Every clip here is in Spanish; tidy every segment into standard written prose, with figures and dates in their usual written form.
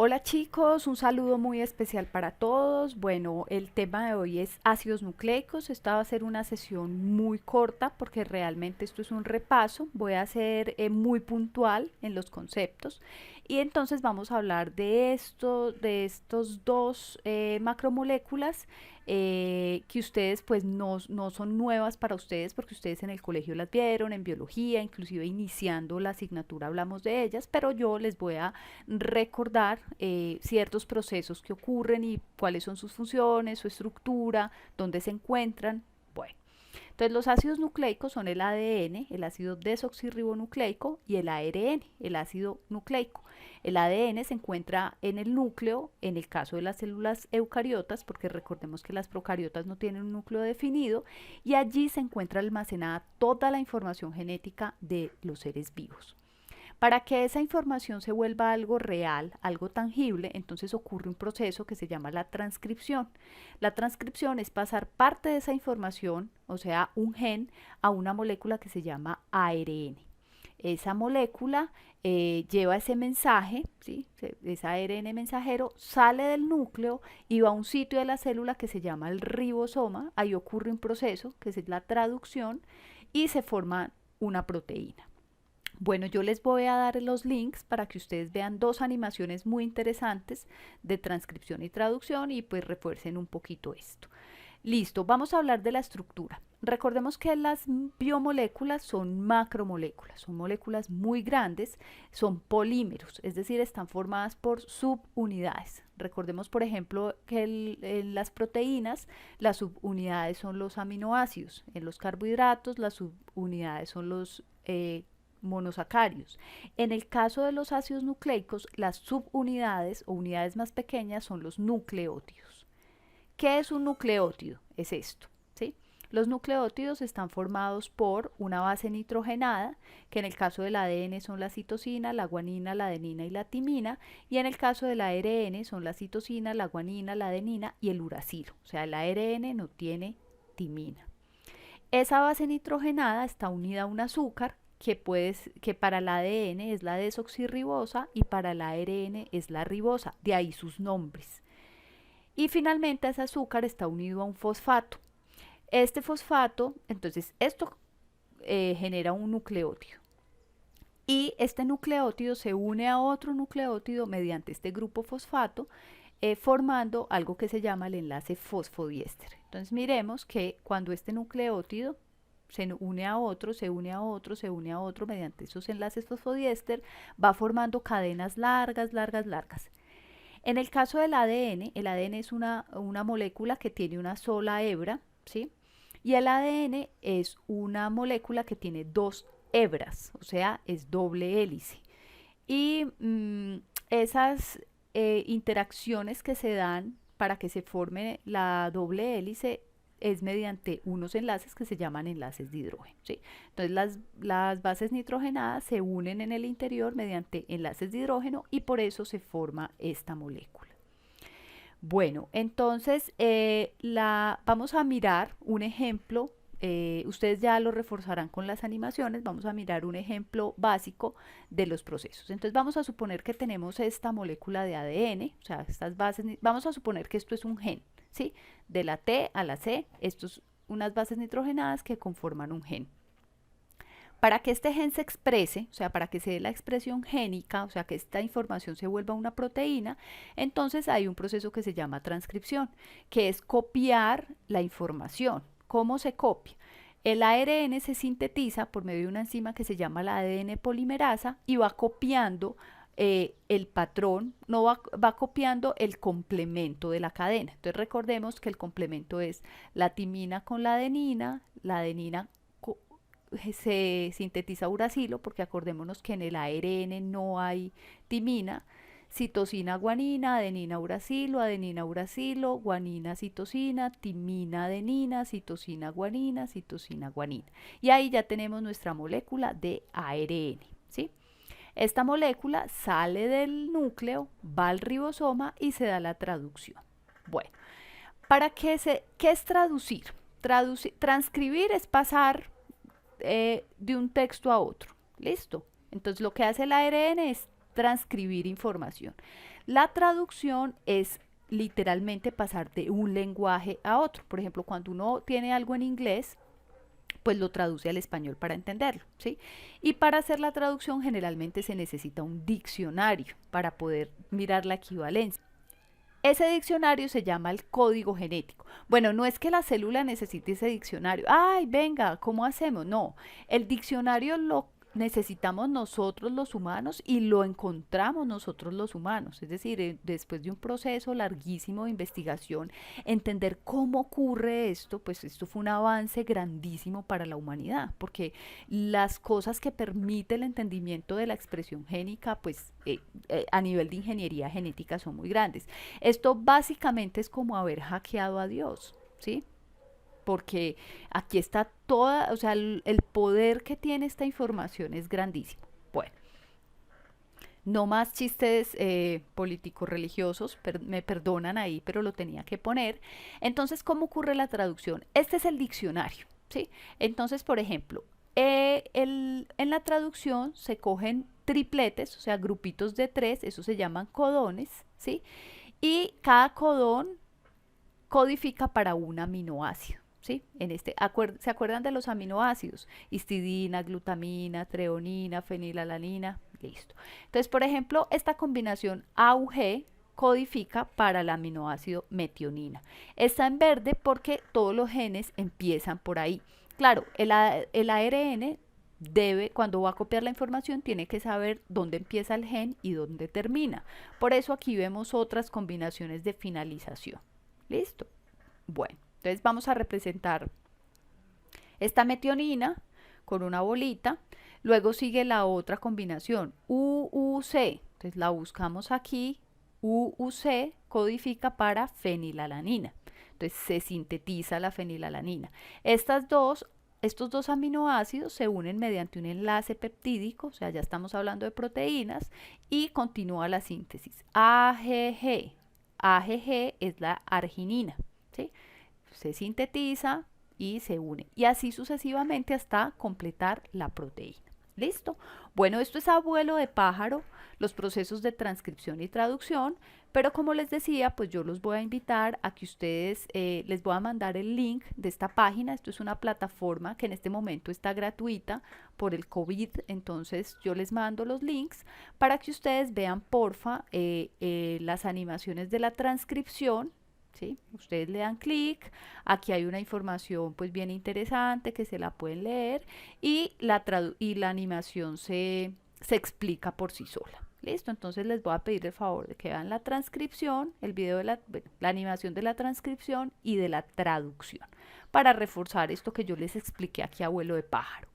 Hola chicos, un saludo muy especial para todos. Bueno, el tema de hoy es ácidos nucleicos. Esta va a ser una sesión muy corta porque realmente esto es un repaso. Voy a ser muy puntual en los conceptos y entonces vamos a hablar de estos dos macromoléculas que ustedes pues no son nuevas para ustedes porque ustedes en el colegio las vieron, en biología, inclusive iniciando la asignatura hablamos de ellas, pero yo les voy a recordar ciertos procesos que ocurren y cuáles son sus funciones, su estructura, dónde se encuentran. Bueno, entonces los ácidos nucleicos son el ADN, el ácido desoxirribonucleico, y el ARN, el ácido nucleico. El ADN se encuentra en el núcleo, en el caso de las células eucariotas, porque recordemos que las procariotas no tienen un núcleo definido, y allí se encuentra almacenada toda la información genética de los seres vivos. Para que esa información se vuelva algo real, algo tangible, entonces ocurre un proceso que se llama la transcripción. La transcripción es pasar parte de esa información, o sea, un gen, a una molécula que se llama ARN. Esa molécula lleva ese mensaje, ¿sí? Ese ARN mensajero sale del núcleo y va a un sitio de la célula que se llama el ribosoma. Ahí ocurre un proceso que es la traducción y se forma una proteína. Bueno, yo les voy a dar los links para que ustedes vean dos animaciones muy interesantes de transcripción y traducción y pues refuercen un poquito esto. Listo, vamos a hablar de la estructura. Recordemos que las biomoléculas son macromoléculas, son moléculas muy grandes, son polímeros, es decir, están formadas por subunidades. Recordemos, por ejemplo, que en las proteínas las subunidades son los aminoácidos, en los carbohidratos las subunidades son los monosacáridos. En el caso de los ácidos nucleicos, las subunidades o unidades más pequeñas son los nucleótidos. ¿Qué es un nucleótido? Es esto, ¿sí? Los nucleótidos están formados por una base nitrogenada, que en el caso del ADN son la citosina, la guanina, la adenina y la timina, y en el caso del ARN son la citosina, la guanina, la adenina y el uracilo. O sea, el ARN no tiene timina. Esa base nitrogenada está unida a un azúcar que para el ADN es la desoxirribosa y para el ARN es la ribosa, de ahí sus nombres. Y finalmente ese azúcar está unido a un fosfato. Este fosfato, entonces esto genera un nucleótido. Y este nucleótido se une a otro nucleótido mediante este grupo fosfato, formando algo que se llama el enlace fosfodiéster. Entonces miremos que cuando este nucleótido se une a otro, se une a otro, se une a otro mediante esos enlaces fosfodiéster, va formando cadenas largas, largas, largas. En el caso del ADN, el ADN es una molécula que tiene una sola hebra, ¿sí? Y el ADN es una molécula que tiene dos hebras, o sea, es doble hélice. Y esas interacciones que se dan para que se forme la doble hélice es mediante unos enlaces que se llaman enlaces de hidrógeno, ¿sí? Entonces las bases nitrogenadas se unen en el interior mediante enlaces de hidrógeno y por eso se forma esta molécula. Bueno, entonces vamos a mirar un ejemplo. Ustedes ya lo reforzarán con las animaciones. Vamos a mirar un ejemplo básico de los procesos. Entonces vamos a suponer que tenemos esta molécula de ADN, o sea, estas bases, vamos a suponer que esto es un gen, ¿sí? De la T a la C, estos unas bases nitrogenadas que conforman un gen. Para que este gen se exprese, o sea, para que se dé la expresión génica, o sea, que esta información se vuelva una proteína, entonces hay un proceso que se llama transcripción, que es copiar la información. ¿Cómo se copia? El ARN se sintetiza por medio de una enzima que se llama la ADN polimerasa y va copiando el patrón, no va copiando el complemento de la cadena. Entonces recordemos que el complemento es la timina con la adenina se sintetiza uracilo, porque acordémonos que en el ARN no hay timina, citosina guanina, adenina uracilo, guanina citosina, timina adenina, citosina guanina. Y ahí ya tenemos nuestra molécula de ARN, ¿sí? Esta molécula sale del núcleo, va al ribosoma y se da la traducción. Bueno, ¿qué es traducir? Transcribir es pasar de un texto a otro. ¿Listo? Entonces lo que hace el ARN es transcribir información. La traducción es literalmente pasar de un lenguaje a otro. Por ejemplo, cuando uno tiene algo en inglés, pues lo traduce al español para entenderlo, ¿sí? Y para hacer la traducción generalmente se necesita un diccionario para poder mirar la equivalencia. Ese diccionario se llama el código genético. Bueno, no es que la célula necesite ese diccionario. Ay, venga, ¿cómo hacemos? No, el diccionario lo necesitamos nosotros los humanos y lo encontramos nosotros los humanos. Es decir, después de un proceso larguísimo de investigación, entender cómo ocurre esto, pues esto fue un avance grandísimo para la humanidad, porque las cosas que permite el entendimiento de la expresión génica, pues a nivel de ingeniería genética son muy grandes. Esto básicamente es como haber hackeado a Dios, ¿sí? Porque aquí está toda, o sea, el poder que tiene esta información es grandísimo. Bueno, no más chistes políticos religiosos, me perdonan ahí, pero lo tenía que poner. Entonces, ¿cómo ocurre la traducción? Este es el diccionario, ¿sí? Entonces, por ejemplo, en la traducción se cogen tripletes, o sea, grupitos de 3, eso se llaman codones, ¿sí? Y cada codón codifica para un aminoácido. ¿Sí? ¿Se acuerdan de los aminoácidos? Histidina, glutamina, treonina, fenilalanina, listo. Entonces, por ejemplo, esta combinación AUG codifica para el aminoácido metionina. Está en verde porque todos los genes empiezan por ahí. Claro, el ARN cuando va a copiar la información, tiene que saber dónde empieza el gen y dónde termina. Por eso aquí vemos otras combinaciones de finalización. ¿Listo? Bueno. Entonces vamos a representar esta metionina con una bolita. Luego sigue la otra combinación, UUC. Entonces la buscamos aquí. UUC codifica para fenilalanina. Entonces se sintetiza la fenilalanina. Estos dos aminoácidos se unen mediante un enlace peptídico, o sea, ya estamos hablando de proteínas, y continúa la síntesis. AGG. AGG es la arginina, ¿sí? Se sintetiza y se une. Y así sucesivamente hasta completar la proteína. ¿Listo? Bueno, esto es abuelo de pájaro, los procesos de transcripción y traducción, pero como les decía, pues yo los voy a invitar a que ustedes, les voy a mandar el link de esta página. Esto es una plataforma que en este momento está gratuita por el COVID, entonces yo les mando los links para que ustedes vean, porfa, las animaciones de la transcripción. ¿Sí? Ustedes le dan clic, aquí hay una información pues bien interesante que se la pueden leer y la animación se explica por sí sola. ¿Listo? Entonces les voy a pedir el favor de que vean la transcripción, el video de la animación de la transcripción y de la traducción para reforzar esto que yo les expliqué aquí a vuelo de pájaro.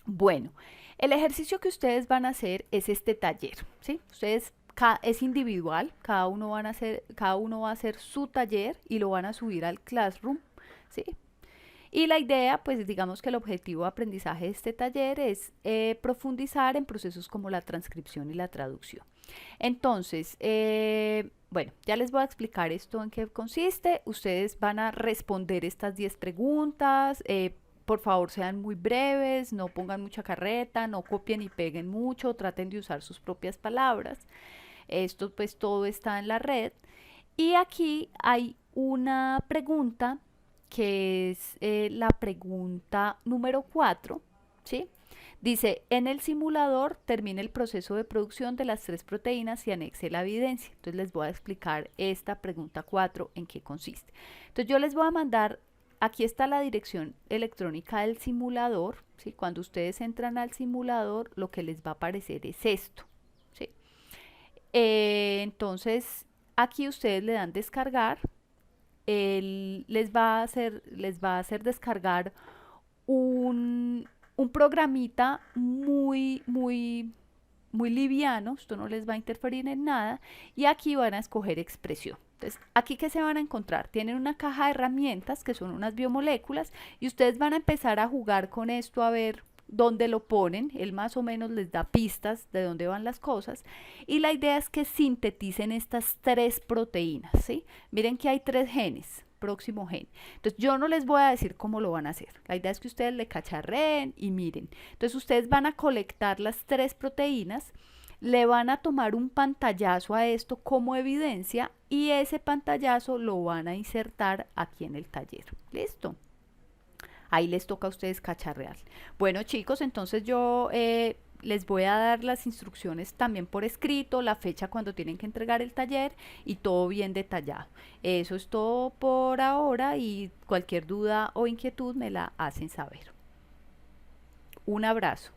Bueno, el ejercicio que ustedes van a hacer es este taller, ¿sí? Ustedes es individual, cada uno va a hacer su taller y lo van a subir al Classroom, ¿sí? Y la idea, pues digamos que el objetivo de aprendizaje de este taller es profundizar en procesos como la transcripción y la traducción. Entonces, bueno, ya les voy a explicar esto en qué consiste. Ustedes van a responder estas 10 preguntas. Por favor, sean muy breves, no pongan mucha carreta, no copien y peguen mucho, traten de usar sus propias palabras. Esto pues todo está en la red. Y aquí hay una pregunta que es la pregunta número 4, ¿sí? Dice, en el simulador termina el proceso de producción de las 3 proteínas y anexe la evidencia. Entonces les voy a explicar esta pregunta 4 en qué consiste. Entonces yo les voy a mandar, aquí está la dirección electrónica del simulador, ¿sí? Cuando ustedes entran al simulador, lo que les va a aparecer es esto, ¿sí? Entonces aquí ustedes le dan descargar, les va a hacer descargar un programita muy liviano, esto no les va a interferir en nada, y aquí van a escoger expresión. Entonces, aquí que se van a encontrar, tienen una caja de herramientas que son unas biomoléculas y ustedes van a empezar a jugar con esto a ver dónde lo ponen. Él más o menos les da pistas de dónde van las cosas y la idea es que sinteticen estas 3 proteínas, ¿sí? Miren que hay 3 genes, próximo gen. Entonces yo no les voy a decir cómo lo van a hacer. La idea es que ustedes le cacharreen y miren. Entonces ustedes van a colectar las 3 proteínas, Le van a tomar un pantallazo a esto como evidencia y ese pantallazo lo van a insertar aquí en el taller. ¿Listo? Ahí les toca a ustedes cacharrear. Bueno, chicos, entonces yo les voy a dar las instrucciones también por escrito, la fecha cuando tienen que entregar el taller y todo bien detallado. Eso es todo por ahora y cualquier duda o inquietud me la hacen saber. Un abrazo.